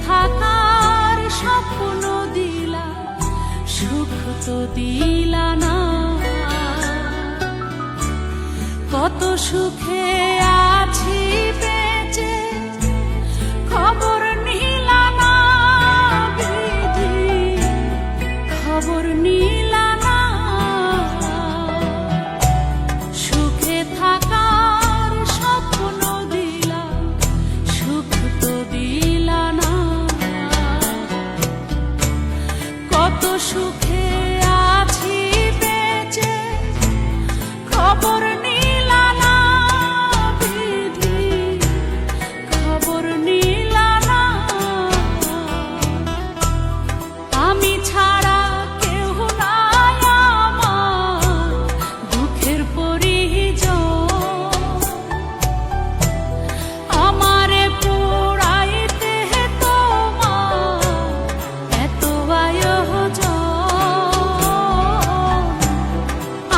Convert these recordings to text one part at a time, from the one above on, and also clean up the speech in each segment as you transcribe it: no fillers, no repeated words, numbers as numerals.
থাকার স্বপ্ন দিলা, সুখ তো দিলা না। কত সুখে আছি বেঁচে, খবর নিলা না বিধি, খবর নিলা না। সুখে থাকার স্বপ্ন দিলা, সুখ তো দিলা না। কত সুখে আছি বেঁচে, খবর নিলা না বিধি, খবর নিলা না। আমি ছাড়া কেউ নাই আমার দুঃখের পরিজন, আমারে পোড়াইতে তোমার এত আয়োজন,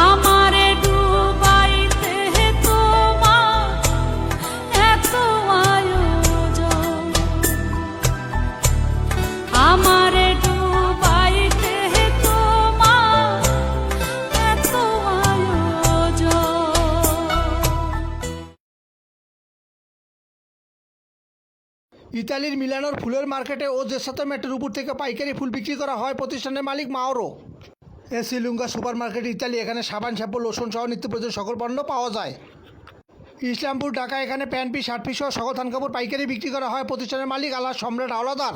আমারে ডুবাইতে তোমার এত আয়োজন, আমারে ডুবাইতে তোমার এত আয়োজন। ইতালির মিলানোর ফুলের মার্কেটে ও জেসাতো মেটের উপর থেকে পাইকারি ফুল বিক্রি করা হয় প্রতিষ্ঠানের মালিক Mauro. Esselunga supermarket Italy. এখানে সাবান, শ্যাম্পু, লোশন সহ নিত্য প্রয়োজনীয় সকল পণ্য পাওয়া যায়। ইসলামপুর ঢাকা। এখানে প্যান্ট পিস, শার্ট পিস সহ সকল থান কাপড় পাইকারি বিক্রি করা হয় প্রতিষ্ঠানের মালিক আল্লাহ সম্রাট হাওলাদার।